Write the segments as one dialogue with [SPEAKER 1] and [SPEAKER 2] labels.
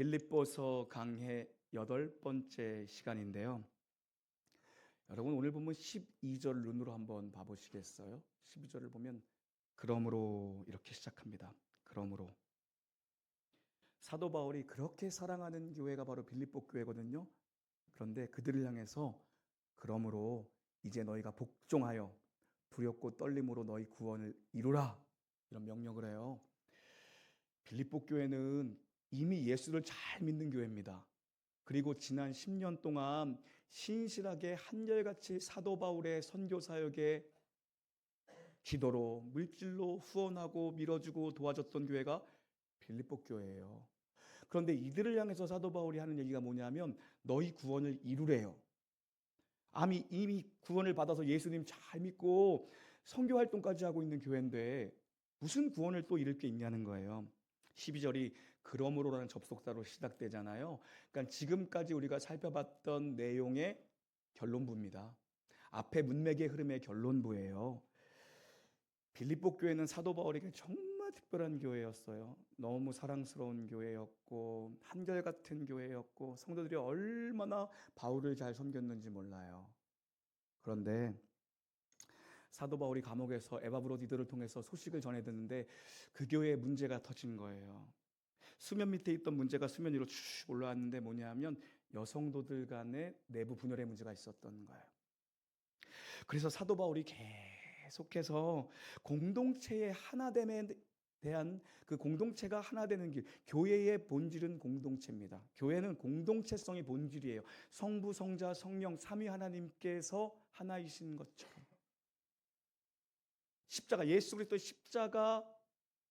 [SPEAKER 1] 빌립보서 강해 8번째 시간인데요. 여러분 오늘 보면 12절 눈으로 한번 봐보시겠어요? 12절을 보면 그러므로 이렇게 시작합니다. 그러므로 사도 바울이 그렇게 사랑하는 교회가 바로 빌립보 교회거든요. 그런데 그들을 향해서 그러므로 이제 너희가 복종하여 두렵고 떨림으로 너희 구원을 이루라 이런 명령을 해요. 빌립보 교회는 이미 예수를 잘 믿는 교회입니다. 그리고 지난 10년 동안 신실하게 한결같이 사도 바울의 선교 사역에 기도로 물질로 후원하고 밀어주고 도와줬던 교회가 빌립보 교회예요. 그런데 이들을 향해서 사도 바울이 하는 얘기가 뭐냐면 너희 구원을 이루래요. 이미 구원을 받아서 예수님 잘 믿고 선교 활동까지 하고 있는 교회인데 무슨 구원을 또 이룰 게 있냐는 거예요. 12절이 그러므로라는 접속사로 시작되잖아요. 그러니까 지금까지 우리가 살펴봤던 내용의 결론부입니다. 앞에 문맥의 흐름의 결론부예요. 빌립보 교회는 사도 바울에게 정말 특별한 교회였어요. 너무 사랑스러운 교회였고 한결같은 교회였고 성도들이 얼마나 바울을 잘 섬겼는지 몰라요. 그런데 사도 바울이 감옥에서 에바브로디들을 통해서 소식을 전해 듣는데 그 교회에 문제가 터진 거예요. 수면 밑에 있던 문제가 수면 위로 쭉 올라왔는데 뭐냐면 여성도들 간의 내부 분열의 문제가 있었던 거예요. 그래서 사도 바울이 계속해서 공동체의 하나됨에 대한 그 공동체가 하나 되는 길, 교회의 본질은 공동체입니다. 교회는 공동체성이 본질이에요. 성부, 성자, 성령, 삼위 하나님께서 하나이신 것처럼. 십자가, 예수 그리스도의 십자가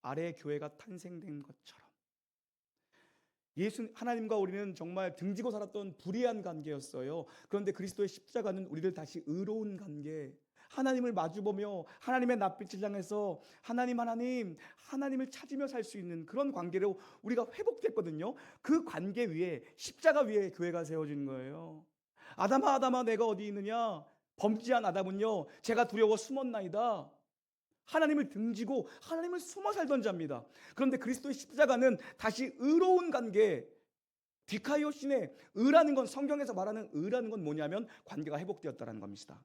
[SPEAKER 1] 아래 교회가 탄생된 것처럼. 하나님과 우리는 정말 등지고 살았던 불의한 관계였어요. 그런데 그리스도의 십자가는 우리를 다시 의로운 관계, 하나님을 마주보며 하나님의 낯빛을 향해서 하나님을 찾으며 살 수 있는 그런 관계로 우리가 회복됐거든요. 그 관계 위에 십자가 위에 교회가 세워진 거예요. 아담아 내가 어디 있느냐? 범죄한 아담은요 제가 두려워 숨었나이다. 하나님을 등지고 하나님을 숨어 살던 자입니다. 그런데 그리스도의 십자가는 다시 의로운 관계, 디카이오신의 의라는 건, 성경에서 말하는 의라는 건 뭐냐면 관계가 회복되었다는 겁니다.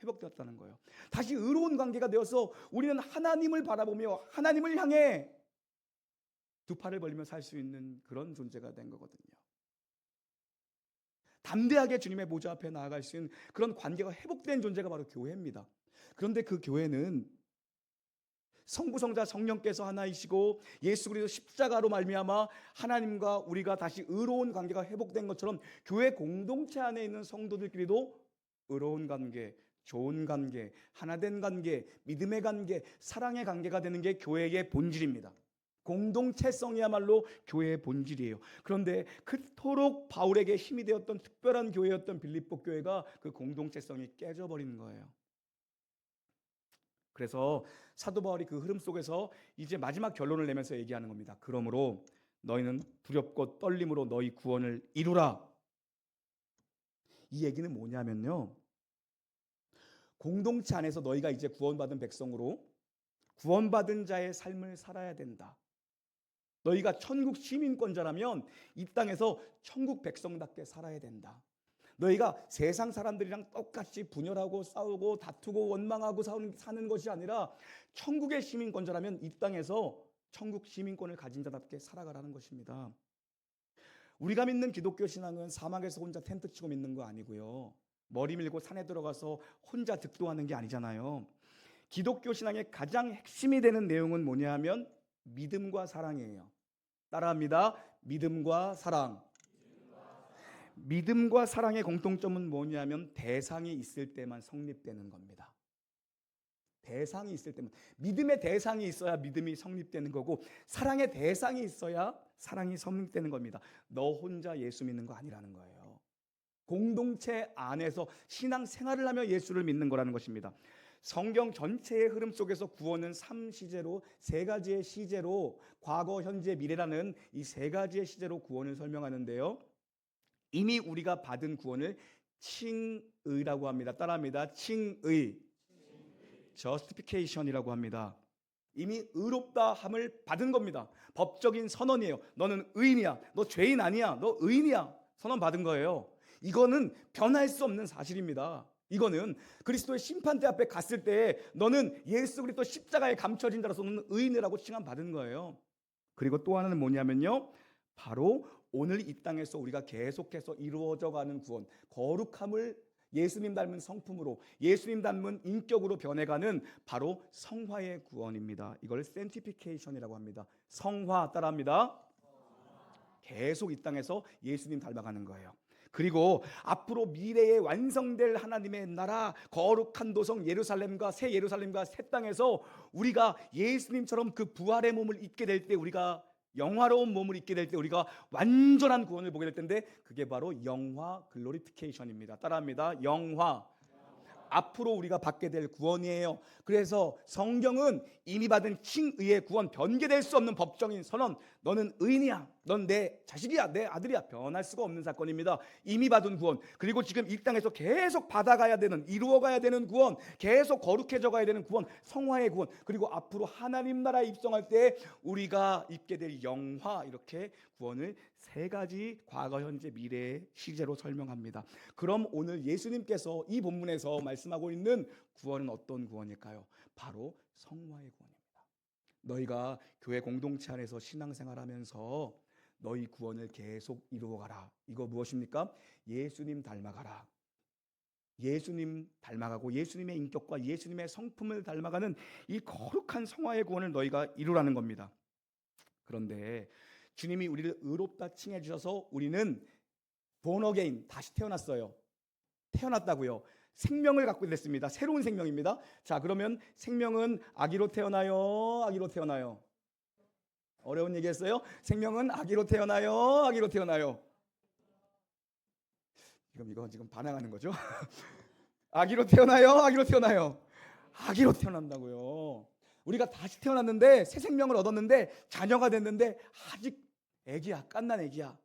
[SPEAKER 1] 회복되었다는 거예요. 다시 의로운 관계가 되어서 우리는 하나님을 바라보며 하나님을 향해 두 팔을 벌리며 살 수 있는 그런 존재가 된 거거든요. 담대하게 주님의 보좌 앞에 나아갈 수 있는 그런 관계가 회복된 존재가 바로 교회입니다. 그런데 그 교회는 성부, 성자, 성령께서 하나이시고 예수 그리스도 십자가로 말미암아 하나님과 우리가 다시 의로운 관계가 회복된 것처럼 교회 공동체 안에 있는 성도들끼리도 의로운 관계, 좋은 관계, 하나된 관계, 믿음의 관계, 사랑의 관계가 되는 게 교회의 본질입니다. 공동체성이야말로 교회의 본질이에요. 그런데 그토록 바울에게 힘이 되었던 특별한 교회였던 빌립보 교회가 그 공동체성이 깨져버린 거예요. 그래서 사도 바울이 그 흐름 속에서 이제 마지막 결론을 내면서 얘기하는 겁니다. 그러므로 너희는 두렵고 떨림으로 너희 구원을 이루라. 이 얘기는 뭐냐면요, 공동체 안에서 너희가 이제 구원받은 백성으로 구원받은 자의 삶을 살아야 된다. 너희가 천국 시민권자라면 이 땅에서 천국 백성답게 살아야 된다. 너희가 세상 사람들이랑 똑같이 분열하고 싸우고 다투고 원망하고 사는 것이 아니라 천국의 시민권자라면 이 땅에서 천국 시민권을 가진 자답게 살아가라는 것입니다. 우리가 믿는 기독교 신앙은 사막에서 혼자 텐트 치고 믿는 거 아니고요, 머리 밀고 산에 들어가서 혼자 득도하는 게 아니잖아요. 기독교 신앙의 가장 핵심이 되는 내용은 뭐냐 하면 믿음과 사랑이에요. 따라합니다. 믿음과 사랑. 믿음과 사랑의 공통점은 뭐냐면 대상이 있을 때만 성립되는 겁니다. 대상이 있을 때만, 믿음의 대상이 있어야 믿음이 성립되는 거고 사랑의 대상이 있어야 사랑이 성립되는 겁니다. 너 혼자 예수 믿는 거 아니라는 거예요. 공동체 안에서 신앙 생활을 하며 예수를 믿는 거라는 것입니다. 성경 전체의 흐름 속에서 구원은 3시제로, 세 가지의 시제로, 과거, 현재, 미래라는 이 세 가지의 시제로 구원을 설명하는데요, 이미 우리가 받은 구원을 칭의라고 합니다. 따라합니다. 칭의. justification이라고 합니다. 이미 의롭다 함을 받은 겁니다. 법적인 선언이에요. 너는 의인이야. 너 죄인 아니야. 너 의인이야. 선언 받은 거예요. 이거는 변할 수 없는 사실입니다. 이거는 그리스도의 심판대 앞에 갔을 때 너는 예수 그리스도 십자가에 감춰진 자로서 너는 의인이라고 칭함받은 거예요. 그리고 또 하나는 뭐냐면요, 바로 오늘 이 땅에서 우리가 계속해서 이루어져가는 구원, 거룩함을 예수님 닮은 성품으로, 예수님 닮은 인격으로 변해가는 바로 성화의 구원입니다. 이걸 sanctification이라고 합니다. 성화, 따라합니다. 계속 이 땅에서 예수님 닮아가는 거예요. 그리고 앞으로 미래에 완성될 하나님의 나라, 거룩한 도성 예루살렘과 새 예루살렘과 새 땅에서 우리가 예수님처럼 그 부활의 몸을 입게 될 때, 우리가 영화로운 몸을 입게 될 때 우리가 완전한 구원을 보게 될 텐데, 그게 바로 영화 글로리피케이션입니다. 따라합니다. 영화. 앞으로 우리가 받게 될 구원이에요. 그래서 성경은 이미 받은 칭의의 구원, 변개될 수 없는 법정인 선언, 너는 의인이야, 넌 내 자식이야, 내 아들이야, 변할 수가 없는 사건입니다. 이미 받은 구원, 그리고 지금 이 땅에서 계속 받아가야 되는, 이루어가야 되는 구원, 계속 거룩해져 가야 되는 구원, 성화의 구원, 그리고 앞으로 하나님 나라에 입성할 때 우리가 입게 될 영화, 이렇게 구원을 세 가지 과거, 현재, 미래의 시제로 설명합니다. 그럼 오늘 예수님께서 이 본문에서 말씀하고 있는 구원은 어떤 구원일까요? 바로 성화의 구원입니다. 너희가 교회 공동체 안에서 신앙생활하면서 너희 구원을 계속 이루어가라. 이거 무엇입니까? 예수님 닮아가라. 예수님 닮아가고 예수님의 인격과 예수님의 성품을 닮아가는 이 거룩한 성화의 구원을 너희가 이루라는 겁니다. 그런데 주님이 우리를 의롭다 칭해 주셔서 우리는 born again, 다시 태어났어요. 태어났다고요. 생명을 갖게 됐습니다. 새로운 생명입니다. 자, 그러면 생명은 아기로 태어나요? 아기로 태어나요? 어려운 얘기했어요? 생명은 아기로 태어나요? 아기로 태어나요? 이거 지금 반항하는 거죠? 아기로 태어나요? 아기로 태어나요? 아기로 태어난다고요. 우리가 다시 태어났는데, 새 생명을 얻었는데, 자녀가 됐는데 아직 애기야, 갓난 애기야.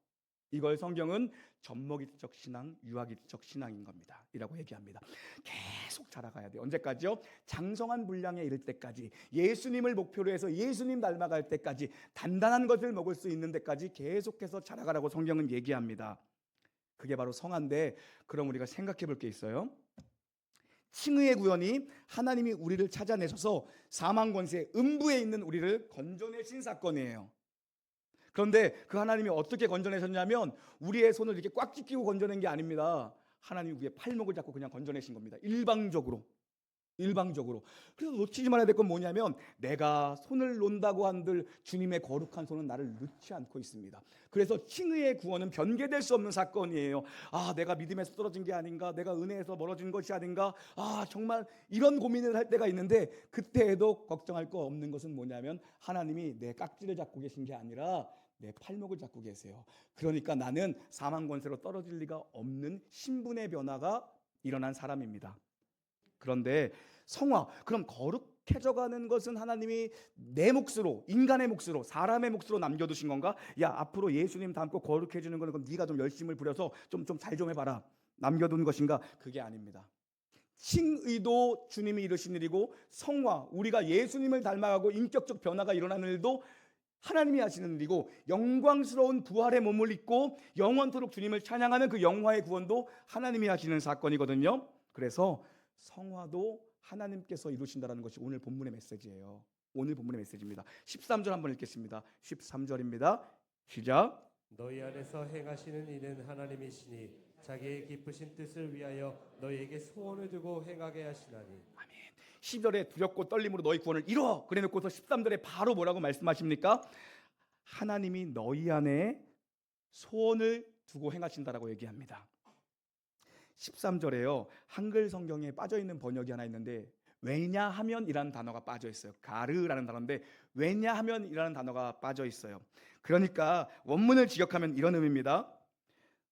[SPEAKER 1] 이걸 성경은 젖먹이적 신앙, 유아기적 신앙인 겁니다. 이라고 얘기합니다. 계속 자라가야 돼요. 언제까지요? 장성한 분량에 이를 때까지, 예수님을 목표로 해서 예수님 닮아갈 때까지, 단단한 것을 먹을 수 있는 데까지 계속해서 자라가라고 성경은 얘기합니다. 그게 바로 성화인데, 그럼 우리가 생각해 볼 게 있어요. 칭의의 구원이 하나님이 우리를 찾아내셔서 사망 권세, 음부에 있는 우리를 건져내신 사건이에요. 그런데 그 하나님이 어떻게 건져내셨냐면, 우리의 손을 이렇게 꽉 찢기고 건져낸 게 아닙니다. 하나님이 우리의 팔목을 잡고 그냥 건져내신 겁니다. 일방적으로. 그래서 놓치지 말아야 될 건 뭐냐면, 내가 손을 놓는다고 한들 주님의 거룩한 손은 나를 놓지 않고 있습니다. 그래서 칭의의 구원은 변개될 수 없는 사건이에요. 내가 믿음에서 떨어진 게 아닌가, 내가 은혜에서 멀어진 것이 아닌가, 정말 이런 고민을 할 때가 있는데, 그때에도 걱정할 거 없는 것은 뭐냐면, 하나님이 내 깍지를 잡고 계신 게 아니라 내 팔목을 잡고 계세요. 그러니까 나는 사망 권세로 떨어질 리가 없는 신분의 변화가 일어난 사람입니다. 그런데 성화, 그럼 거룩해져가는 것은 하나님이 내 몫으로, 인간의 몫으로, 사람의 몫으로 남겨두신 건가? 야, 앞으로 예수님 닮고 거룩해지는 거는 그럼 네가 좀 열심을 부려서 좀 잘 좀 해봐라, 남겨둔 것인가? 그게 아닙니다. 칭의도 주님이 이루신 일이고, 성화, 우리가 예수님을 닮아가고 인격적 변화가 일어나는 일도 하나님이 하시는 일이고, 영광스러운 부활의 몸을 입고 영원토록 주님을 찬양하는 그 영화의 구원도 하나님이 하시는 사건이거든요. 그래서 성화도 하나님께서 이루신다는 것이 오늘 본문의 메시지예요. 오늘 본문의 메시지입니다. 13절 한번 읽겠습니다. 13절입니다. 시작.
[SPEAKER 2] 너희 안에서 행하시는 이는 하나님이시니 자기의 기쁘신 뜻을 위하여 너희에게 소원을 두고 행하게 하시나니.
[SPEAKER 1] 아멘. 10절에 두렵고 떨림으로 너희 구원을 이루어 그래놓고서 13절에 바로 뭐라고 말씀하십니까? 하나님이 너희 안에 소원을 두고 행하신다라고 얘기합니다. 13절에요. 한글 성경에 빠져있는 번역이 하나 있는데, 왜냐하면이라는 단어가 빠져 있어요. 가르라는 단어인데 왜냐하면이라는 단어가 빠져 있어요. 그러니까 원문을 직역하면 이런 의미입니다.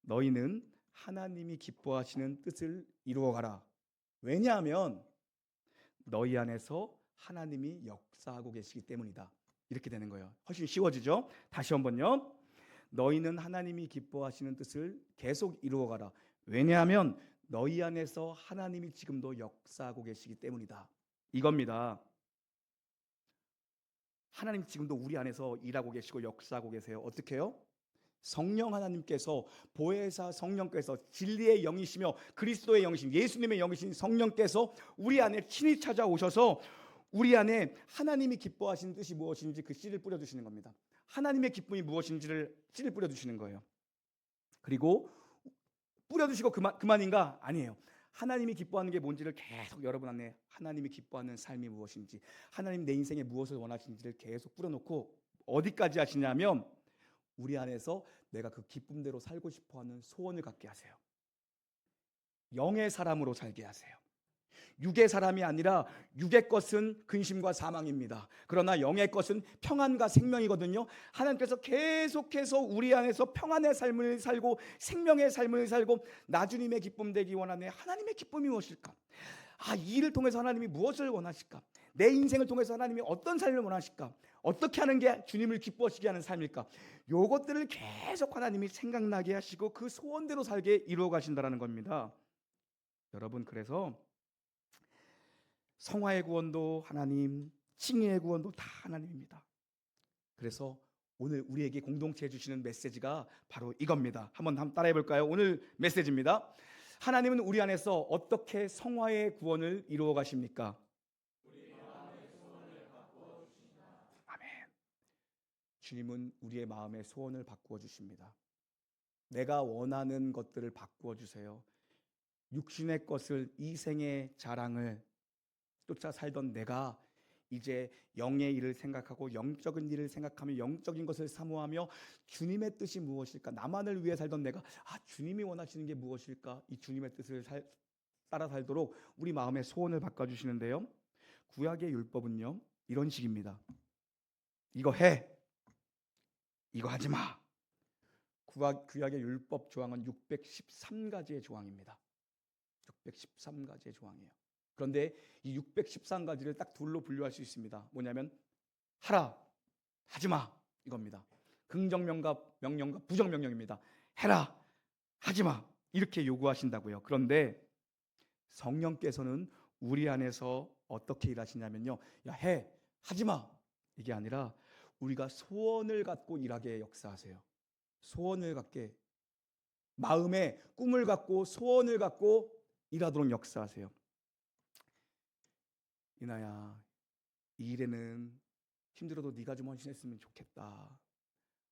[SPEAKER 1] 너희는 하나님이 기뻐하시는 뜻을 이루어가라. 왜냐하면 너희 안에서 하나님이 역사하고 계시기 때문이다. 이렇게 되는 거예요. 훨씬 쉬워지죠? 다시 한번요. 너희는 하나님이 기뻐하시는 뜻을 계속 이루어가라. 왜냐하면 너희 안에서 하나님이 지금도 역사하고 계시기 때문이다. 이겁니다. 하나님 지금도 우리 안에서 일하고 계시고 역사하고 계세요. 어떻게 해요? 성령 하나님께서, 보혜사 성령께서, 진리의 영이시며 그리스도의 영이신 예수님의 영이신 성령께서 우리 안에 친히 찾아오셔서 우리 안에 하나님이 기뻐하시는 뜻이 무엇인지 그 씨를 뿌려주시는 겁니다. 하나님의 기쁨이 무엇인지를 씨를 뿌려주시는 거예요. 그리고 뿌려주시고 그만인가? 아니에요. 하나님이 기뻐하는 게 뭔지를 계속 여러분 안에, 하나님이 기뻐하는 삶이 무엇인지, 하나님 내 인생에 무엇을 원하시는지를 계속 뿌려놓고 어디까지 하시냐면 우리 안에서 내가 그 기쁨대로 살고 싶어하는 소원을 갖게 하세요. 영의 사람으로 살게 하세요. 육의 사람이 아니라 육의 것은 근심과 사망입니다. 그러나 영의 것은 평안과 생명이거든요. 하나님께서 계속해서 우리 안에서 평안의 삶을 살고 생명의 삶을 살고 나 주님의 기쁨 되기 원하네. 하나님의 기쁨이 무엇일까? 이 일을 통해서 하나님이 무엇을 원하실까? 내 인생을 통해서 하나님이 어떤 삶을 원하실까? 어떻게 하는 게 주님을 기뻐하시게 하는 삶일까? 요것들을 계속 하나님이 생각나게 하시고 그 소원대로 살게 이루어 가신다는 겁니다. 여러분, 그래서 성화의 구원도 하나님, 칭의의 구원도 다 하나님입니다. 그래서 오늘 우리에게 공동체에 주시는 메시지가 바로 이겁니다. 한번 따라해 볼까요? 오늘 메시지입니다. 하나님은 우리 안에서 어떻게 성화의 구원을 이루어 가십니까? 아멘. 주님은 우리의 마음의 소원을 바꾸어 주십니다. 내가 원하는 것들을 바꾸어 주세요. 육신의 것을, 이생의 자랑을 쫓아 살던 내가 이제 영의 일을 생각하고 영적인 일을 생각하며 영적인 것을 사모하며 주님의 뜻이 무엇일까? 나만을 위해 살던 내가 주님이 원하시는 게 무엇일까? 이 주님의 뜻을 따라 살도록 우리 마음의 소원을 바꿔주시는데요. 구약의 율법은요 이런 식입니다. 이거 해, 이거 하지 마. 구약의 율법 조항은 613가지의 조항입니다. 613가지의 조항이에요. 그런데 이 613가지를 딱 둘로 분류할 수 있습니다. 뭐냐면 하라, 하지마 이겁니다. 긍정명과 명령과 부정명령입니다. 해라, 하지마 이렇게 요구하신다고요. 그런데 성령께서는 우리 안에서 어떻게 일하시냐면요, 해, 하지마 이게 아니라 우리가 소원을 갖고 일하게 역사하세요. 소원을 갖게, 마음에 꿈을 갖고 소원을 갖고 일하도록 역사하세요. 이나야, 이 일에는 힘들어도 네가 좀 헌신했으면 좋겠다.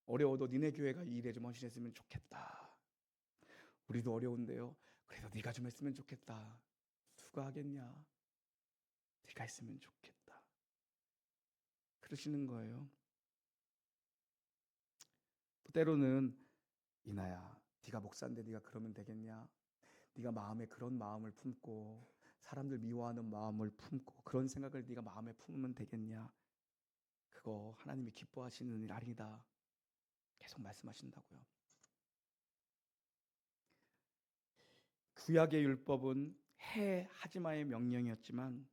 [SPEAKER 1] 어려워도 니네 교회가 이 일에 좀 헌신했으면 좋겠다. 우리도 어려운데요, 그래도 네가 좀 했으면 좋겠다. 누가 하겠냐? 네가 했으면 좋겠다. 그러시는 거예요. 때로는 이나야, 네가 목사인데 네가 그러면 되겠냐? 네가 마음에 그런 마음을 품고 사람들 미워하는 마음을 품고 그런 생각을 네가 마음에 품으면 되겠냐? 그거 하나님이 기뻐하시는 일 아니다. 계속 말씀하신다고요. 구약의 율법은 해, 하지마의 명령이었지만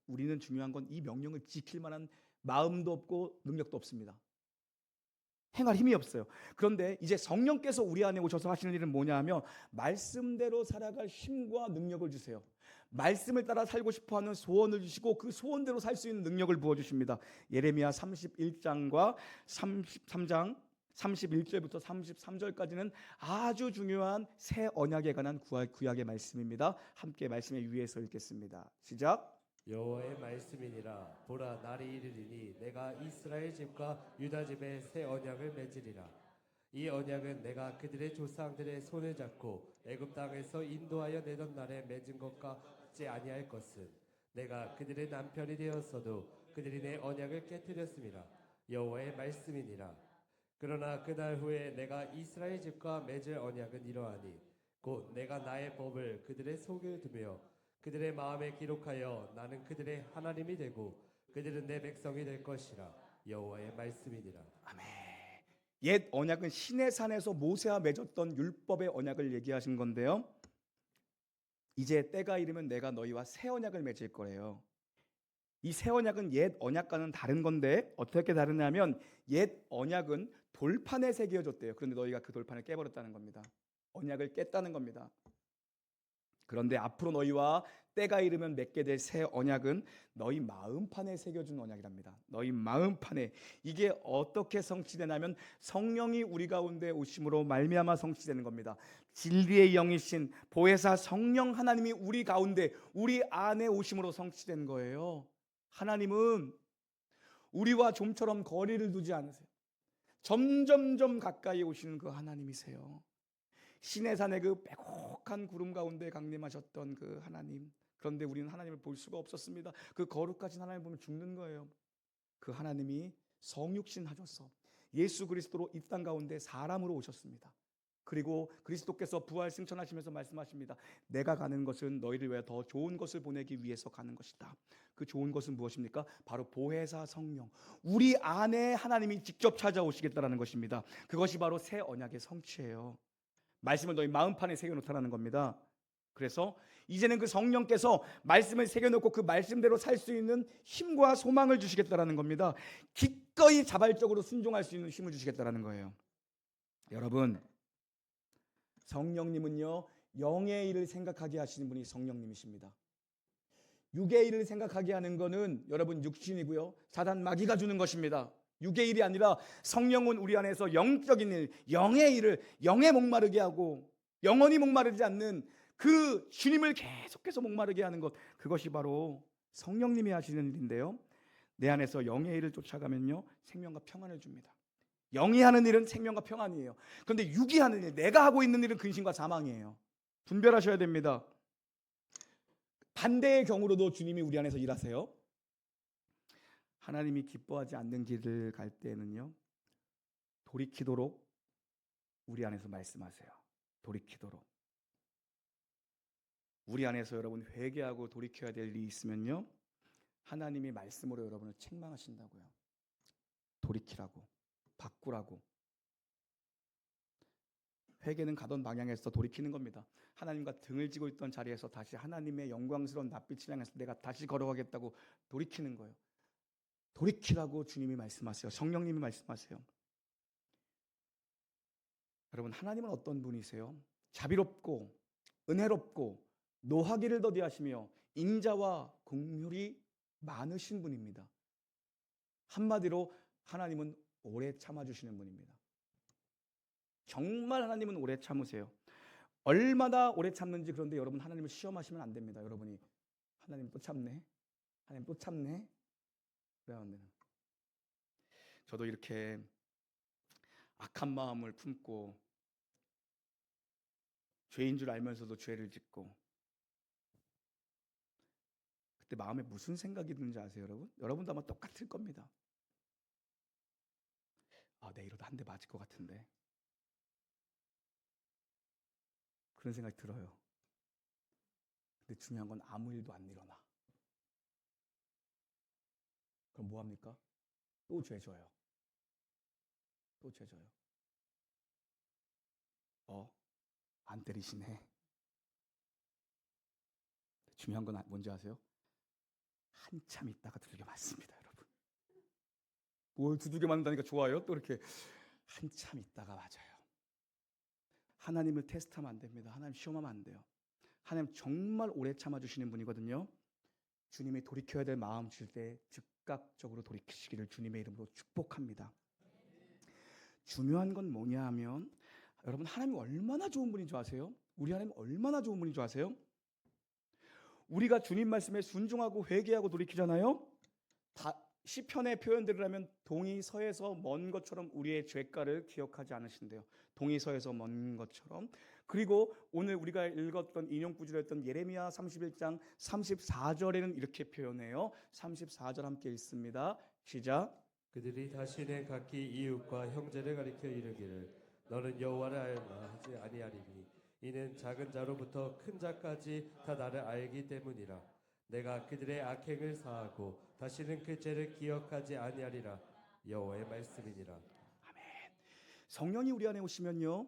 [SPEAKER 1] 우리는 중요한 건 이 명령을 지킬 만한 마음도 없고 능력도 없습니다. 행할 힘이 없어요. 그런데 이제 성령께서 우리 안에 오셔서 하시는 일은 뭐냐 하면 말씀대로 살아갈 힘과 능력을 주세요. 말씀을 따라 살고 싶어하는 소원을 주시고 그 소원대로 살 수 있는 능력을 부어주십니다. 예레미야 31장과 33장 31절부터 33절까지는 아주 중요한 새 언약에 관한 구약의 말씀입니다. 함께 말씀에 유의해서 읽겠습니다. 시작.
[SPEAKER 2] 여호와의 말씀이니라. 보라, 날이 이르리니 내가 이스라엘 집과 유다 집에 새 언약을 맺으리라. 이 언약은 내가 그들의 조상들의 손을 잡고 애굽 땅에서 인도하여 내던 날에 맺은 것과 같지 아니할 것은 내가 그들의 남편이 되었어도 그들이 내 언약을 깨뜨렸음이라. 여호와의 말씀이니라. 그러나 그날 후에 내가 이스라엘 집과 맺을 언약은 이러하니 곧 내가 나의 법을 그들의 속에 두며 그들의 마음에 기록하여 나는 그들의 하나님이 되고 그들은 내 백성이 될 것이라. 여호와의 말씀이니라.
[SPEAKER 1] 아멘. 옛 언약은 시내산에서 모세와 맺었던 율법의 언약을 얘기하신 건데요, 이제 때가 이르면 내가 너희와 새 언약을 맺을 거예요. 이 새 언약은 옛 언약과는 다른 건데 어떻게 다르냐면 옛 언약은 돌판에 새겨졌대요. 그런데 너희가 그 돌판을 깨버렸다는 겁니다. 언약을 깼다는 겁니다. 그런데 앞으로 너희와 때가 이르면 맺게 될 새 언약은 너희 마음판에 새겨준 언약이랍니다. 너희 마음판에. 이게 어떻게 성취되냐면 성령이 우리 가운데 오심으로 말미암아 성취되는 겁니다. 진리의 영이신 보혜사 성령 하나님이 우리 가운데 우리 안에 오심으로 성취된 거예요. 하나님은 우리와 좀처럼 거리를 두지 않으세요. 점점점 가까이 오시는 그 하나님이세요. 시내산의 그 빼곡한 구름 가운데 강림하셨던 그 하나님. 그런데 우리는 하나님을 볼 수가 없었습니다. 그 거룩하신 하나님을 보면 죽는 거예요. 그 하나님이 성육신 하셔서 예수 그리스도로 이 땅 가운데 사람으로 오셨습니다. 그리고 그리스도께서 부활 승천하시면서 말씀하십니다. 내가 가는 것은 너희를 위해 더 좋은 것을 보내기 위해서 가는 것이다. 그 좋은 것은 무엇입니까? 바로 보혜사 성령. 우리 안에 하나님이 직접 찾아오시겠다라는 것입니다. 그것이 바로 새 언약의 성취예요. 말씀을 너희 마음판에 새겨놓다라는 겁니다. 그래서 이제는 그 성령께서 말씀을 새겨놓고 그 말씀대로 살 수 있는 힘과 소망을 주시겠다라는 겁니다. 기꺼이 자발적으로 순종할 수 있는 힘을 주시겠다라는 거예요. 여러분, 성령님은요, 영의 일을 생각하게 하시는 분이 성령님이십니다. 육의 일을 생각하게 하는 것은 여러분 육신이고요, 사단 마귀가 주는 것입니다. 육의 일이 아니라 성령은 우리 안에서 영적인 일, 영의 일을 영에 목마르게 하고 영원히 목마르지 않는 그 주님을 계속해서 목마르게 하는 것, 그것이 바로 성령님이 하시는 일인데요, 내 안에서 영의 일을 쫓아가면요 생명과 평안을 줍니다. 영이 하는 일은 생명과 평안이에요. 그런데 육이 하는 일, 내가 하고 있는 일은 근심과 사망이에요. 분별하셔야 됩니다. 반대의 경우로도 주님이 우리 안에서 일하세요. 하나님이 기뻐하지 않는 길을 갈 때에는요, 돌이키도록 우리 안에서 말씀하세요. 돌이키도록. 우리 안에서 여러분 회개하고 돌이켜야 될 일이 있으면요, 하나님이 말씀으로 여러분을 책망하신다고요. 돌이키라고, 바꾸라고. 회개는 가던 방향에서 돌이키는 겁니다. 하나님과 등을 지고 있던 자리에서 다시 하나님의 영광스러운 낯빛을 향해서 내가 다시 걸어가겠다고 돌이키는 거예요. 돌이키라고 주님이 말씀하세요. 성령님이 말씀하세요. 여러분, 하나님은 어떤 분이세요? 자비롭고 은혜롭고 노하기를 더디하시며 인자와 긍휼이 많으신 분입니다. 한마디로 하나님은 오래 참아주시는 분입니다. 정말 하나님은 오래 참으세요. 얼마나 오래 참는지. 그런데 여러분, 하나님을 시험하시면 안 됩니다. 여러분이 하나님 또 참네, 하나님 또 참네, 그래야 되는. 저도 이렇게 악한 마음을 품고 죄인 줄 알면서도 죄를 짓고, 그때 마음에 무슨 생각이 드는지 아세요, 여러분? 여러분도 아마 똑같을 겁니다. 아, 내 이러다 한 대 맞을 것 같은데, 그런 생각이 들어요. 근데 중요한 건 아무 일도 안 일어나. 그럼 뭐 합니까? 또 죄 져요. 또 죄 져요. 안 때리시네. 중요한 건 뭔지 아세요? 한참 있다가 두들겨 맞습니다, 여러분. 뭘 두들겨 맞는다니까 좋아요? 또 이렇게 한참 있다가 맞아요. 하나님을 테스트하면 안 됩니다. 하나님 시험하면 안 돼요. 하나님 정말 오래 참아주시는 분이거든요. 주님이 돌이켜야 될 마음 줄 때 즉각적으로 돌이키시기를 주님의 이름으로 축복합니다. 중요한 건 뭐냐 하면, 여러분, 하나님이 얼마나 좋은 분인 줄 아세요? 우리 하나님 얼마나 좋은 분인 줄 아세요? 우리가 주님 말씀에 순종하고 회개하고 돌이키잖아요. 시편의 표현대로 하면 동이 서에서 먼 것처럼 우리의 죄가를 기억하지 않으신대요. 동이 서에서 먼 것처럼. 그리고 오늘 우리가 읽었던 인용구절로 했던 예레미야 31장 34절에는 이렇게 표현해요. 34절 함께 읽습니다. 시작.
[SPEAKER 2] 그들이 다시는 각기 이웃과 형제를 가리켜 이르기를 너는 여호와를 알마 하지 아니하리니 이는 작은 자로부터 큰 자까지 다 나를 알기 때문이라. 내가 그들의 악행을 사하고 다시는 그 죄를 기억하지 아니하리라. 여호와의 말씀이니라.
[SPEAKER 1] 아멘. 성령이 우리 안에 오시면요,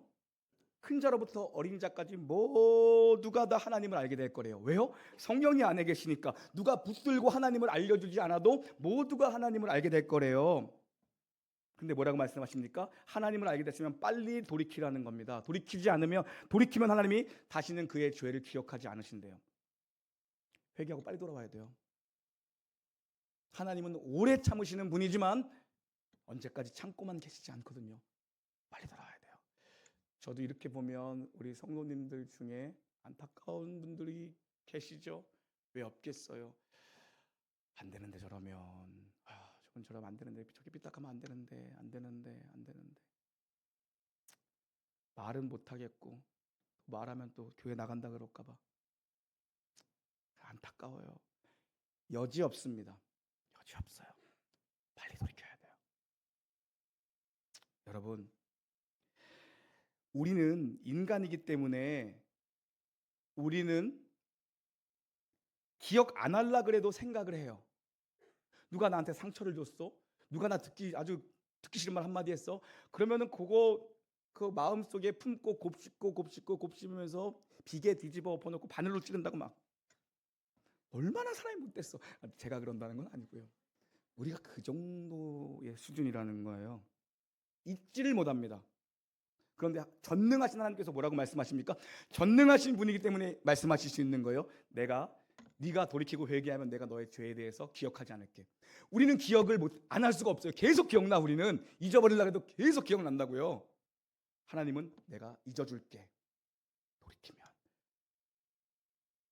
[SPEAKER 1] 큰 자로부터 어린 자까지 모두가 다 하나님을 알게 될 거래요. 왜요? 성령이 안에 계시니까. 누가 붙들고 하나님을 알려주지 않아도 모두가 하나님을 알게 될 거래요. 근데 뭐라고 말씀하십니까? 하나님을 알게 됐으면 빨리 돌이키라는 겁니다. 돌이키면 하나님이 다시는 그의 죄를 기억하지 않으신대요. 회개하고 빨리 돌아와야 돼요. 하나님은 오래 참으시는 분이지만 언제까지 참고만 계시지 않거든요. 빨리 돌아와야 돼요. 저도 이렇게 보면 우리 성도님들 중에 안타까운 분들이 계시죠. 왜 없겠어요? 안 되는데 저러면, 저건 저러면 안 되는데, 저렇게 삐딱하면 안 되는데 말은 못 하겠고, 말하면 또 교회 나간다 그럴까 봐 안타까워요. 여지 없습니다. 여지 없어요. 빨리 돌이켜야 돼요. 여러분, 우리는 인간이기 때문에 우리는 기억 안 하려 그래도 생각을 해요. 누가 나한테 상처를 줬어? 누가 나 아주 듣기 싫은 말 한마디 했어? 그러면은 그 마음속에 품고 곱씹으면서 비계 뒤집어 엎어놓고 바늘로 찌른다고 막. 얼마나 사람이 못됐어. 제가 그런다는 건 아니고요. 우리가 그 정도의 수준이라는 거예요. 잊지를 못합니다. 그런데 전능하신 하나님께서 뭐라고 말씀하십니까? 전능하신 분이기 때문에 말씀하실 수 있는 거예요. 네가 돌이키고 회개하면 내가 너의 죄에 대해서 기억하지 않을게. 우리는 기억을 안 할 수가 없어요. 계속 기억나. 우리는 잊어버리려고 해도 계속 기억난다고요. 하나님은 내가 잊어줄게. 돌이키면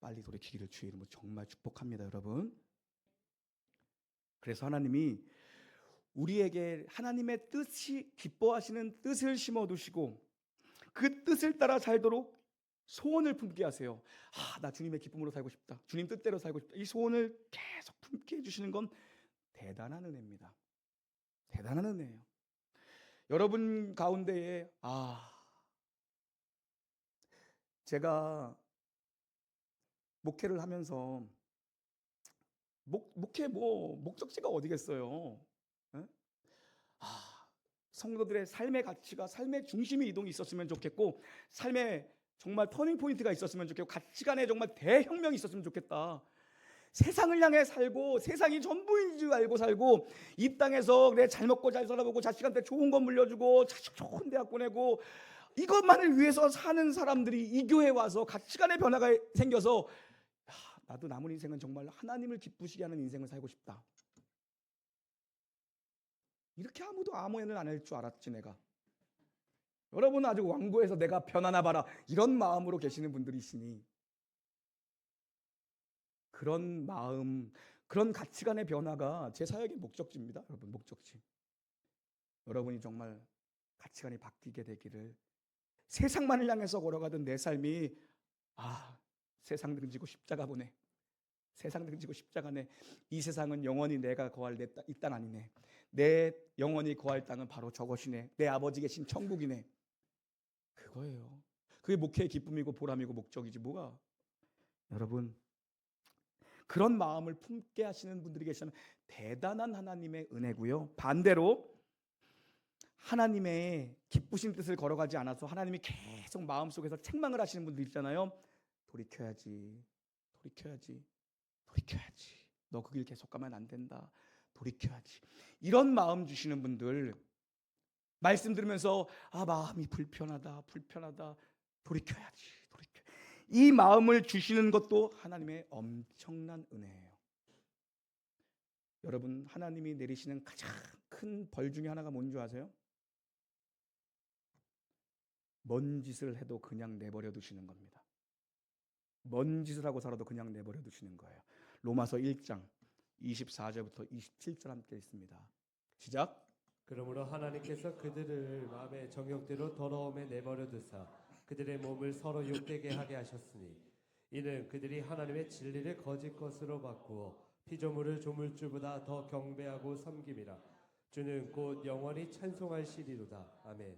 [SPEAKER 1] 빨리 돌이키기를 주의 이름으로 정말 축복합니다, 여러분. 그래서 하나님이 우리에게 하나님의 뜻이 기뻐하시는 뜻을 심어두시고 그 뜻을 따라 살도록 소원을 품게 하세요. 나 주님의 기쁨으로 살고 싶다. 주님 뜻대로 살고 싶다. 이 소원을 계속 품게 해주시는 건 대단한 은혜입니다. 대단한 은혜예요. 여러분 가운데에 제가 목회를 하면서 목회 목적지가 어디겠어요? 예? 성도들의 삶의 가치가 삶의 중심이 이동이 있었으면 좋겠고 삶의 정말 터닝 포인트가 있었으면 좋겠고 가치관에 정말 대혁명이 있었으면 좋겠다. 세상을 향해 살고 세상이 전부인 줄 알고 살고 이 땅에서 그래 잘 먹고 잘 살아보고 자식한테 좋은 거 물려주고 자식 좋은 대학 보내고 이것만을 위해서 사는 사람들이 이 교회에 와서 가치관의 변화가 생겨서 나도 남은 인생은 정말 하나님을 기쁘시게 하는 인생을 살고 싶다. 이렇게 아무도 아멘을 안 할 줄 알았지 내가. 여러분은 아직 완고해서 내가 변하나 봐라 이런 마음으로 계시는 분들이시니 그런 마음, 그런 가치관의 변화가 제 사역의 목적지입니다. 여러분 목적지. 여러분이 정말 가치관이 바뀌게 되기를 세상만을 향해서 걸어가던 내 삶이 세상 등지고 십자가 보내. 세상 등지고 십자가네. 이 세상은 영원히 내가 거할 이 땅 아니네. 내 영원히 거할 땅은 바로 저것이네. 내 아버지 계신 천국이네. 그거예요. 그게 목회의 기쁨이고 보람이고 목적이지 뭐가. 여러분 그런 마음을 품게 하시는 분들이 계시면 대단한 하나님의 은혜고요. 반대로 하나님의 기쁘신 뜻을 걸어가지 않아서 하나님이 계속 마음속에서 책망을 하시는 분들 있잖아요. 돌이켜야지. 너 그 길 계속 가면 안 된다. 돌이켜야지. 이런 마음 주시는 분들 말씀 들으면서 마음이 불편하다. 돌이켜야지. 이 마음을 주시는 것도 하나님의 엄청난 은혜예요. 여러분 하나님이 내리시는 가장 큰 벌 중에 하나가 뭔지 아세요? 먼 짓을 해도 그냥 내버려 두시는 겁니다. 먼 짓을 하고 살아도 그냥 내버려 두시는 거예요. 로마서 1장 24절부터 27절 함께 있습니다. 시작.
[SPEAKER 2] 그러므로 하나님께서 그들을 마음의 정욕대로 더러움에 내버려 두사 그들의 몸을 서로 욕되게 하게 하셨으니 이는 그들이 하나님의 진리를 거짓 것으로 바꾸어 피조물을 조물주보다 더 경배하고 섬김이라. 주는 곧 영원히 찬송하시리로다. 아멘.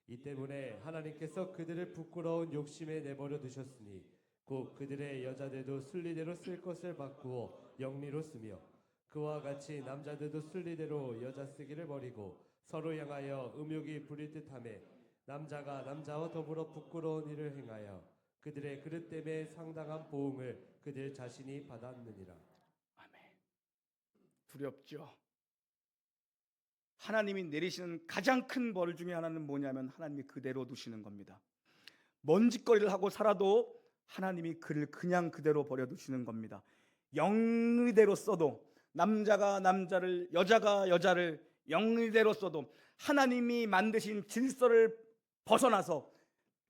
[SPEAKER 2] 이 때문에 하나님께서 그들을 부끄러운 욕심에 내버려 두셨으니 곧 그들의 여자들도 순리대로 쓸 것을 바꾸어 영리로 쓰며 그와 같이 남자들도 순리대로 여자 쓰기를 버리고 서로 향하여 음욕이 부릴 듯하며 남자가 남자와 더불어 부끄러운 일을 행하여 그들의 그릇 때문에 상당한 보응을 그들 자신이 받았느니라.
[SPEAKER 1] 아멘. 두렵죠. 하나님이 내리시는 가장 큰 벌 중에 하나는 뭐냐면 하나님이 그대로 두시는 겁니다. 먼지거리를 하고 살아도 하나님이 그를 그냥 그대로 버려두시는 겁니다. 영의대로 써도, 남자가 남자를, 여자가 여자를 영의대로 써도 하나님이 만드신 질서를 벗어나서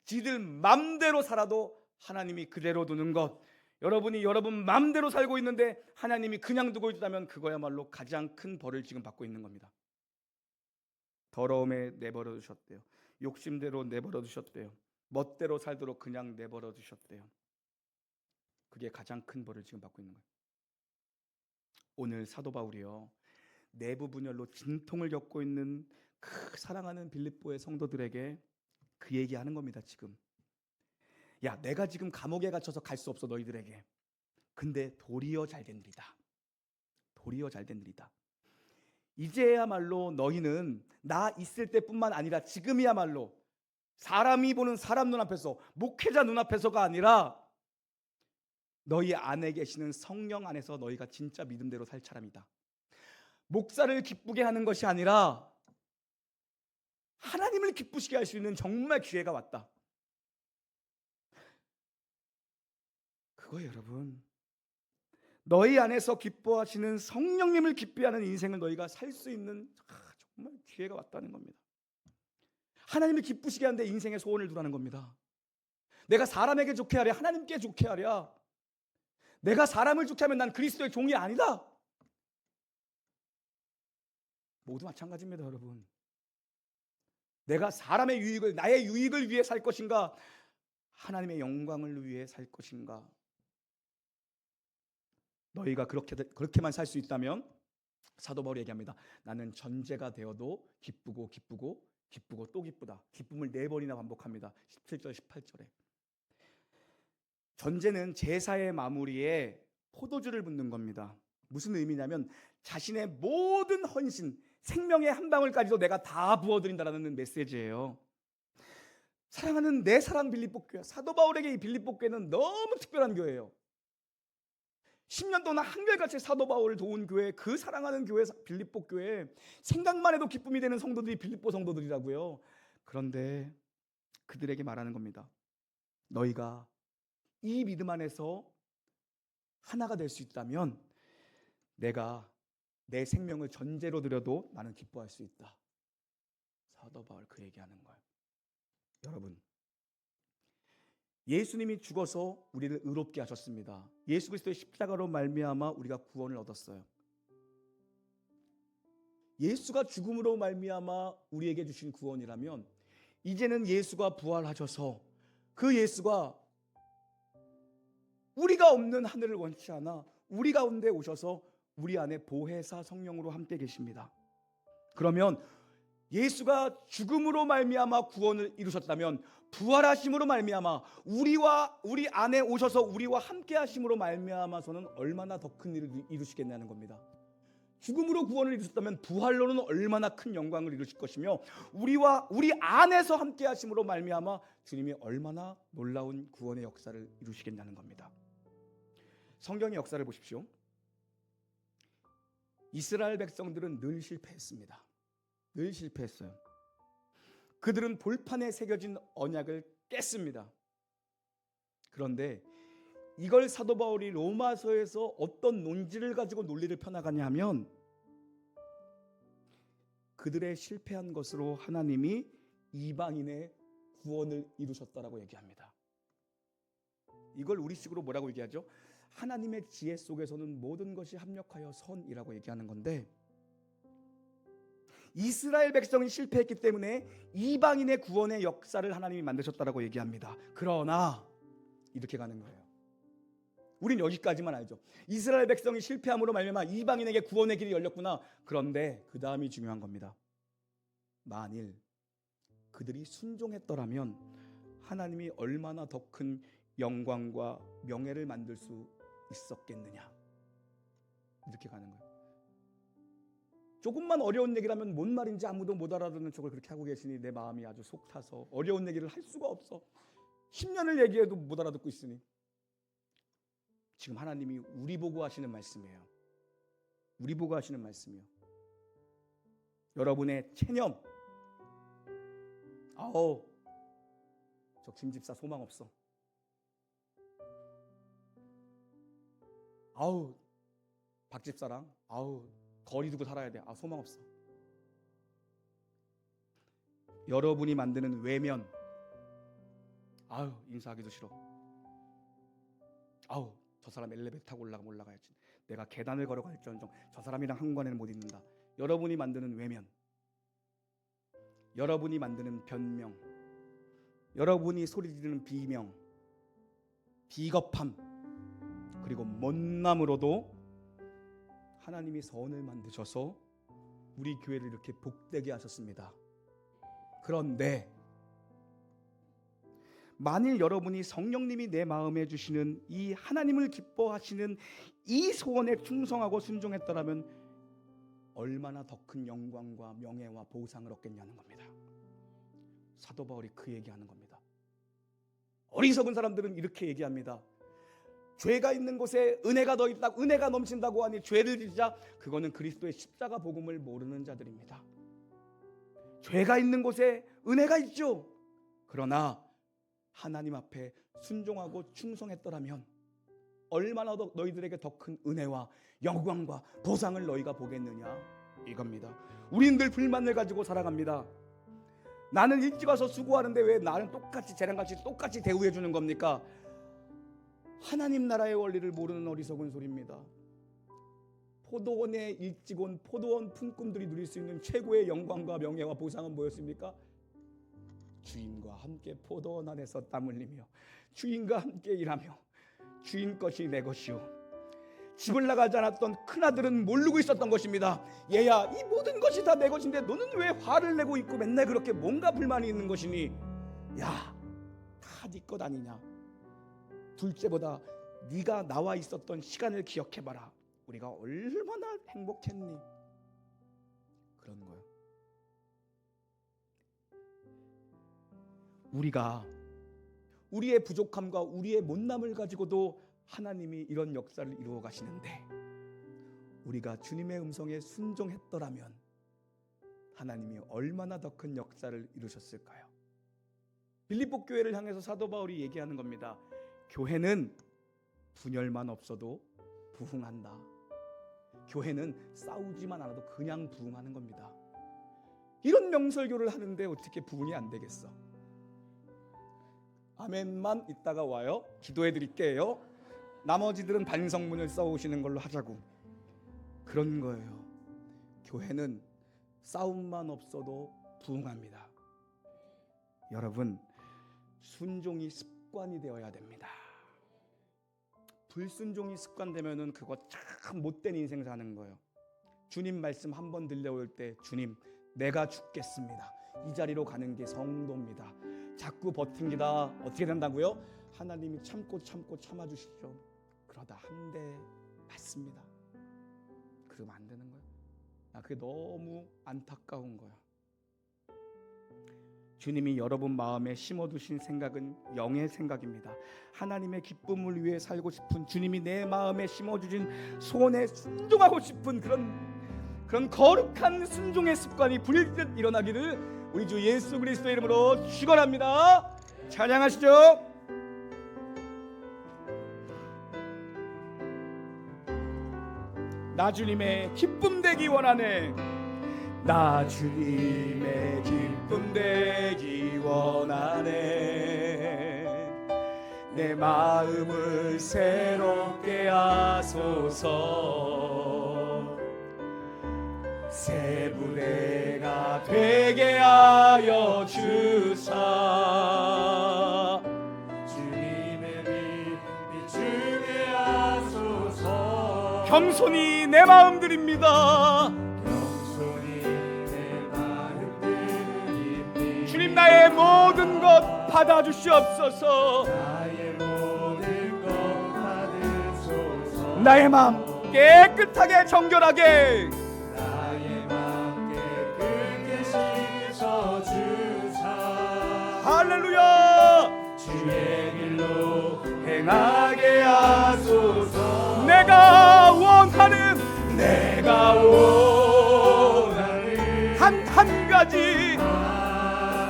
[SPEAKER 1] 지들 맘대로 살아도 하나님이 그대로 두는 것, 여러분이 여러분 맘대로 살고 있는데 하나님이 그냥 두고 있다면 그거야말로 가장 큰 벌을 지금 받고 있는 겁니다. 더러움에 내버려 두셨대요. 욕심대로 내버려 두셨대요. 멋대로 살도록 그냥 내버려 두셨대요. 그게 가장 큰 벌을 지금 받고 있는 거예요. 오늘 사도 바울이요, 내부 분열로 진통을 겪고 있는 그 사랑하는 빌립보의 성도들에게 그 얘기하는 겁니다. 지금 야, 내가 지금 감옥에 갇혀서 갈 수 없어 너희들에게. 근데 도리어 잘 된들이다. 도리어 잘 된들이다. 이제야말로 너희는 나 있을 때뿐만 아니라 지금이야말로 사람이 보는 사람 눈앞에서, 목회자 눈앞에서가 아니라 너희 안에 계시는 성령 안에서 너희가 진짜 믿음대로 살 사람이다. 목사를 기쁘게 하는 것이 아니라 하나님을 기쁘시게 할 수 있는 정말 기회가 왔다. 그거예요, 여러분. 너희 안에서 기뻐하시는 성령님을 기뻐하는 인생을 너희가 살 수 있는 정말 기회가 왔다는 겁니다. 하나님을 기쁘시게 하는데 인생의 소원을 두라는 겁니다. 내가 사람에게 좋게 하랴, 하나님께 좋게 하랴. 내가 사람을 좋게 하면 난 그리스도의 종이 아니다. 모두 마찬가지입니다, 여러분. 내가 사람의 유익을, 나의 유익을 위해 살 것인가, 하나님의 영광을 위해 살 것인가. 너희가 그렇게만 살 수 있다면 사도 바울이 얘기합니다. 나는 전제가 되어도 기쁘고 기쁘고 기쁘고 또 기쁘다. 기쁨을 4번이나 반복합니다. 17절 18절에. 전제는 제사의 마무리에 포도주를 붓는 겁니다. 무슨 의미냐면 자신의 모든 헌신, 생명의 한 방울까지도 내가 다 부어드린다라는 메시지예요. 사랑하는 내 사랑 빌립보 교회, 사도 바울에게 이 빌립보 교회는 너무 특별한 교회예요. 10년 동안 한결같이 사도 바울을 도운 교회, 그 사랑하는 교회 빌립보 교회, 생각만 해도 기쁨이 되는 성도들이 빌립보 성도들이라고요. 그런데 그들에게 말하는 겁니다. 너희가 이 믿음 안에서 하나가 될 수 있다면 내가 내 생명을 전제로 드려도 나는 기뻐할 수 있다. 사도 바울 그 얘기하는 거예요. 여러분, 예수님이 죽어서 우리를 의롭게 하셨습니다. 예수 그리스도의 십자가로 말미암아 우리가 구원을 얻었어요. 예수가 죽음으로 말미암아 우리에게 주신 구원이라면 이제는 예수가 부활하셔서 그 예수가 우리가 없는 하늘을 원치 않아 우리 가운데 오셔서 우리 안에 보혜사 성령으로 함께 계십니다. 그러면 예수가 죽음으로 말미암아 구원을 이루셨다면 부활하심으로 말미암아 우리 안에 오셔서 우리와 함께 하심으로 말미암아서는 얼마나 더 큰 일을 이루시겠냐는 겁니다. 죽음으로 구원을 이루셨다면 부활로는 얼마나 큰 영광을 이루실 것이며 우리 안에서 함께 하심으로 말미암아 주님이 얼마나 놀라운 구원의 역사를 이루시겠냐는 겁니다. 성경의 역사를 보십시오. 이스라엘 백성들은 늘 실패했습니다. 늘 실패했어요. 그들은 볼판에 새겨진 언약을 깼습니다. 그런데 이걸 사도 바울이 로마서에서 어떤 논지를 가지고 논리를 펴나가냐 하면 그들의 실패한 것으로 하나님이 이방인의 구원을 이루셨다라고 얘기합니다. 이걸 우리식으로 뭐라고 얘기하죠? 하나님의 지혜 속에서는 모든 것이 합력하여 선이라고 얘기하는 건데, 이스라엘 백성이 실패했기 때문에 이방인의 구원의 역사를 하나님이 만드셨다라고 얘기합니다. 그러나 이렇게 가는 거예요. 우린 여기까지만 알죠. 이스라엘 백성이 실패함으로 말미암아 이방인에게 구원의 길이 열렸구나. 그런데 그 다음이 중요한 겁니다. 만일 그들이 순종했더라면 하나님이 얼마나 더 큰 영광과 명예를 만들 수 있었겠느냐. 이렇게 가는 거예요. 조금만 어려운 얘기를 하면 뭔 말인지 아무도 못 알아듣는 척을 그렇게 하고 계시니 내 마음이 아주 속 타서 어려운 얘기를 할 수가 없어. 10년을 얘기해도 못 알아듣고 있으니. 지금 하나님이 우리 보고 하시는 말씀이에요. 우리 보고 하시는 말씀이요. 여러분의 체념. 아우, 저 김집사 소망 없어. 아우, 박집사랑 아우 거리 두고 살아야 돼. 아, 소망 없어. 여러분이 만드는 외면. 아우, 인사하기도 싫어. 아우, 저 사람 엘리베이터 타고 올라가야지. 내가 계단을 걸어갈지언정 저 사람이랑 한 공간에는 못 있는다. 여러분이 만드는 외면, 여러분이 만드는 변명, 여러분이 소리 지르는 비명, 비겁함, 그리고 못남으로도 하나님이 선을 만드셔서 우리 교회를 이렇게 복되게 하셨습니다. 그런데 만일 여러분이 성령님이 내 마음에 주시는 이 하나님을 기뻐하시는 이 소원에 충성하고 순종했더라면 얼마나 더 큰 영광과 명예와 보상을 얻겠냐는 겁니다. 사도 바울이 그 얘기하는 겁니다. 어리석은 사람들은 이렇게 얘기합니다. 죄가 있는 곳에 은혜가 더 있다, 은혜가 넘친다고 하니 죄를 짓자. 그거는 그리스도의 십자가 복음을 모르는 자들입니다. 죄가 있는 곳에 은혜가 있죠. 그러나 하나님 앞에 순종하고 충성했더라면 얼마나 더 너희들에게 더 큰 은혜와 영광과 보상을 너희가 보겠느냐, 이겁니다. 우리는 늘 불만을 가지고 살아갑니다. 나는 일찍 와서 수고하는데 왜 나는 똑같이 쟤랑같이 똑같이 대우해 주는 겁니까? 하나님 나라의 원리를 모르는 어리석은 소리입니다. 포도원에 일찍 온 포도원 품꾼들이 누릴 수 있는 최고의 영광과 명예와 보상은 뭐였습니까? 주인과 함께 포도원 안에서 땀 흘리며 주인과 함께 일하며 주인 것이 내 것이요, 집을 나가지 않았던 큰아들은 모르고 있었던 것입니다. 얘야, 이 모든 것이 다 내 것인데 너는 왜 화를 내고 있고 맨날 그렇게 뭔가 불만이 있는 것이니? 야, 다 네 것 아니냐. 둘째보다 네가 나와 있었던 시간을 기억해봐라. 우리가 얼마나 행복했니? 그런 거예요. 우리가 우리의 부족함과 우리의 못남을 가지고도 하나님이 이런 역사를 이루어 가시는데, 우리가 주님의 음성에 순종했더라면 하나님이 얼마나 더 큰 역사를 이루셨을까요? 빌립보 교회를 향해서 사도 바울이 얘기하는 겁니다. 교회는 분열만 없어도 부흥한다. 교회는 싸우지만 않아도 그냥 부흥하는 겁니다. 이런 명설교를 하는데 어떻게 부흥이 안 되겠어? 아멘만 이따가 와요. 기도해 드릴게요. 나머지들은 반성문을 써오시는 걸로 하자고. 그런 거예요. 교회는 싸움만 없어도 부흥합니다. 여러분, 순종이 습관이 되어야 됩니다. 불순종이 습관되면은 그거 참 못된 인생 사는 거예요. 주님 말씀 한 번 들려올 때 주님 내가 죽겠습니다, 이 자리로 가는 게 성도입니다. 자꾸 버팁니다. 어떻게 된다고요? 하나님이 참고 참아주시죠. 그러다 한 대 맞습니다. 그러면 안 되는 거예요. 그게 너무 안타까운 거야. 주님이 여러분 마음에 심어두신 생각은 영의 생각입니다. 하나님의 기쁨을 위해 살고 싶은, 주님이 내 마음에 심어주신 소원에 순종하고 싶은 그런 거룩한 순종의 습관이 불일듯 일어나기를 우리 주 예수 그리스도의 이름으로 축원합니다. 찬양하시죠. 나 주님의 기쁨 되기 원하네. 나 주님의 기쁨 되기 원하네. 내 마음을 새롭게 하소서. 새 부대가 되게 하여 주사. 주님의 빛 비추게 하소서. 겸손히 내 마음 드립니다. 겸손히 내 마음 드립니다. 주님, 나의 모든 것 받아주시옵소서. 나의 모든 것 받으소서. 나의 마음 깨끗하게 정결하게, 나의 마음 깨끗게 씻어주사. 할렐루야. 주의 길로 행하게 하소서. 내가 원하는 때까지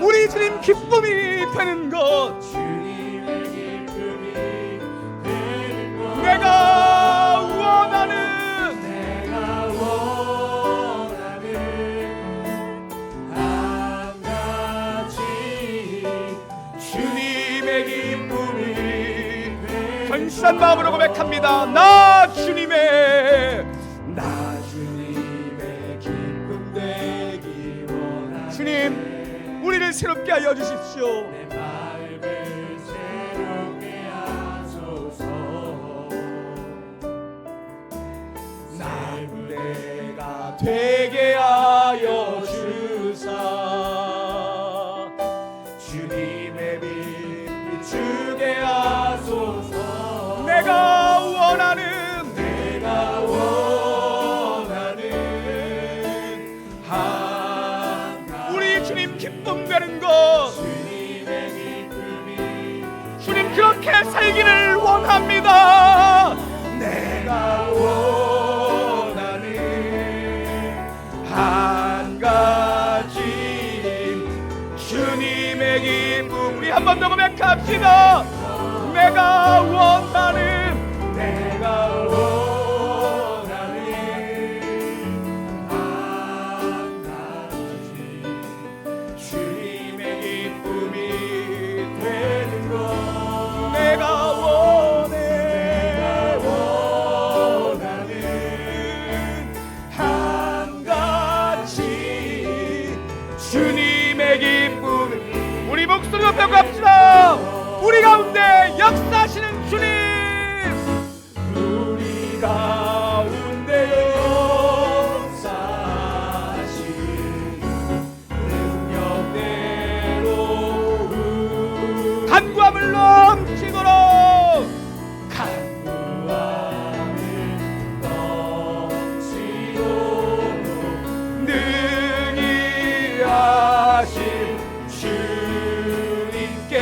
[SPEAKER 1] 우리 주님 기쁨이 되는 것, 내가 원하는 한 가지 주님의 기쁨이, 전신한 마음으로 고백합니다. 나 주님의 기쁨 되기 원하네. 주님, 우리를 새롭게 하여 주십시오. 내 마음을 새롭게 하소서. 내 무대가 되게 하여 주사. 주님의 빛 비추게 하소서. 내가 원하는 우리 주님 기쁨 되는 것, 주님 그렇게 살기를 원합니다. 내가 원하는 한 가지 주님의 기쁨. 우리 한 번 더 고백합시다. 내가 원하는 한 가지 주님의 기쁨이 되는 것. 내가 원하는 한 가지 주님의 기쁨. 우리 목소리로 펴갑시다. 우리 가운데 역사하시는 주님, 우리 가운데 역사하시는 능력대로 간구함을 넘치도록 능히 하신 주님께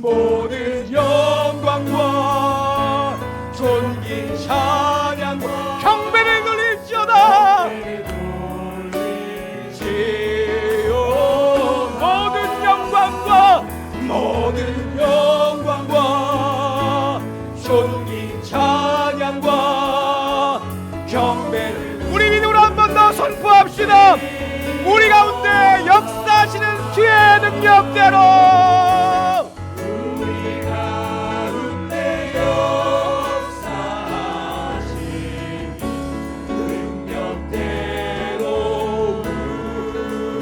[SPEAKER 1] 모든 영광과 존귀 찬양과 경배를 돌릴지어다. 모든 영광과 존귀 찬양과 경배를 우리 믿음으로 한 번 더 선포합시다. 우리 가운데 역사하시는 주의 능력대로, 우리 가운데 역사하신 능력대로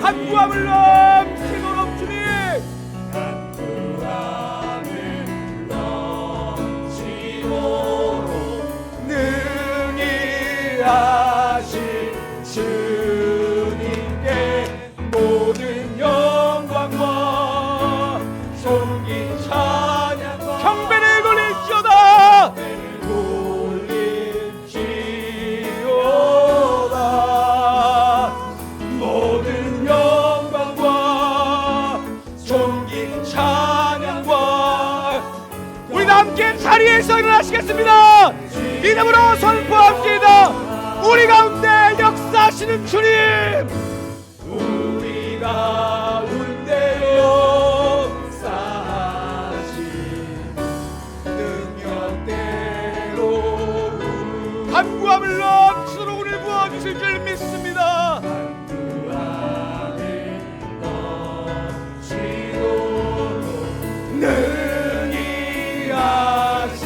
[SPEAKER 1] 간구함을 넘치도록 주님, 간구함을 넘치도록 능히 하신 주님께 모든 영광과 존귀 찬양과 경배를 돌릴지어다. 모든 영광과 존귀 찬양과 우리 함께 자리에서 일어나시겠습니다. 이름으로 선포합시다. 우리 가운데 역사하시는 주님, 우리 가운데 역사하신 능력대로 간구함을 넘치도록 우리를 부어주실 줄 믿습니다. 간구함을 넘치도록 능히 하신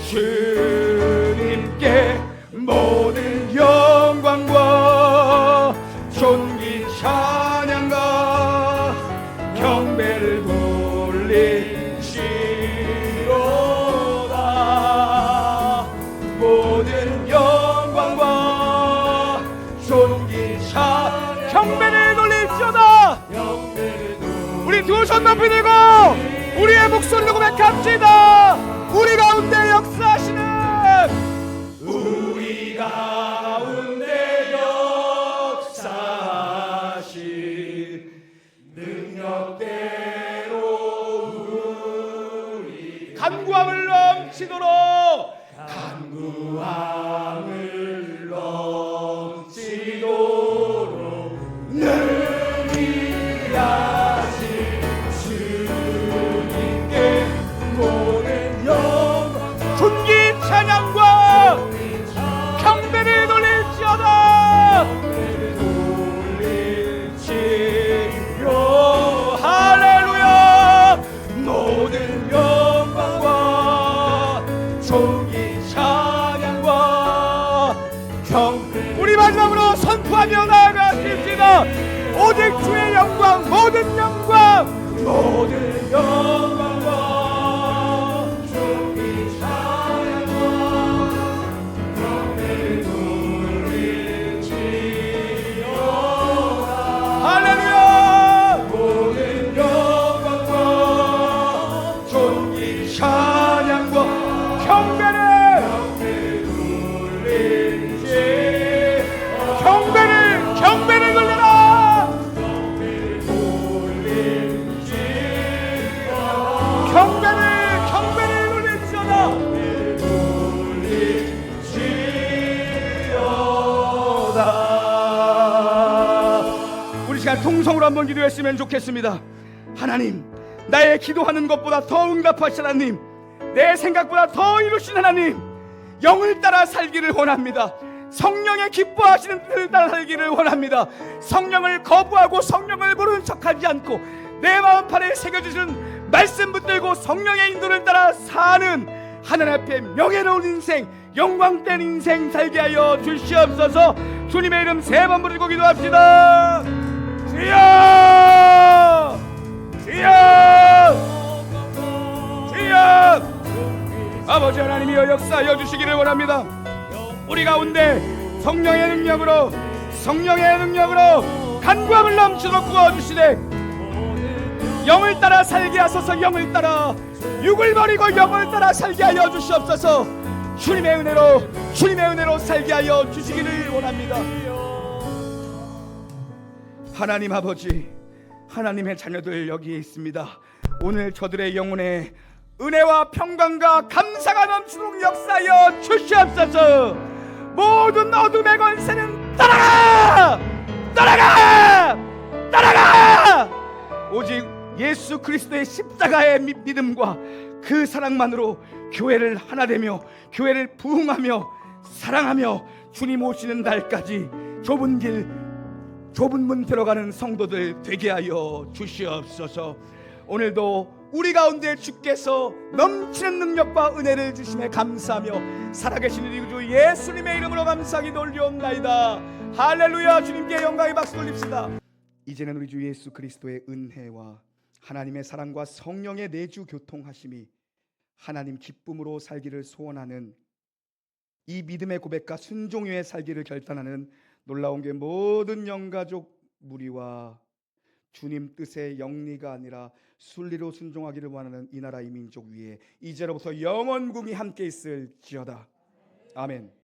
[SPEAKER 1] 주님께 모든 영광과 존귀 찬양과 경배를 돌리시로다. 모든 영광과 존귀 찬양 경배를 돌릴지어다. 우리 두 손 높이 들고 우리의 목소리로 고백합시다. 우리 가운데 역사하시는, 우리 가운데 역사하신 능력대로 우리 간구함을 넘치도록 능히 모든 영광과 존귀 찬양과 우리 마지막으로 선포하며 나아가십시다. 오직 주의 영광, 모든 영광, 모든 영광과 존귀 찬양과 영광을 돌릴지어다. 할렐루야. 모든 영광과 존귀 찬양과 경배를 경배를 돌려라. 경배를 돌릴지어다. 우리 시간 통성으로 한번 기도했으면 좋겠습니다. 하나님, 나의 기도하는 것보다 더 응답하신 하나님, 내 생각보다 더 이루신 하나님, 영을 따라 살기를 원합니다. 성령의 기뻐하시는 뜻을 따라 살기를 원합니다. 성령을 거부하고 성령을 모르는 척하지 않고 내 마음판에 새겨주신 말씀 붙들고 성령의 인도를 따라 사는 하늘 앞에 명예로운 인생, 영광된 인생 살게 하여 주시옵소서. 주님의 이름 3번 부르고 기도합시다. 주여, 주여, 주여. 아버지 하나님이여 역사하여 주시기를 원합니다. 우리 가운데 성령의 능력으로 간구함을 넘치도록 부어주시되 영을 따라 살게 하소서. 영을 따라, 육을 버리고 영을 따라 살게 하여 주시옵소서. 주님의 은혜로 살게 하여 주시기를 원합니다. 하나님 아버지, 하나님의 자녀들 여기에 있습니다. 오늘 저들의 영혼에 은혜와 평강과 감사가 넘치도록 역사하여 주시옵소서. 모든 어둠의 권세는 떠나가! 떠나가! 떠나가! 오직 예수 그리스도의 십자가의 믿음과 그 사랑만으로 교회를 하나 되며 교회를 부흥하며 사랑하며 주님 오시는 날까지 좁은 길 좁은 문 들어가는 성도들 되게 하여 주시옵소서. 오늘도 우리 가운데 주께서 넘치는 능력과 은혜를 주심에 감사하며 살아계신 우리 주 예수님의 이름으로 감사하기 올리옵나이다. 할렐루야. 주님께 영광의 박수 돌립시다. 이제는 우리 주 예수 그리스도의 은혜와 하나님의 사랑과 성령의 내주 교통하심이 하나님 기쁨으로 살기를 소원하는 이 믿음의 고백과 순종 위에 살기를 결단하는 놀라운 게 모든 영가족 무리와 주님 뜻의 영리가 아니라 순리로 순종하기를 원하는 이 나라 이 민족 위에 이제로부터 영원궁이 함께 있을지어다. 아멘.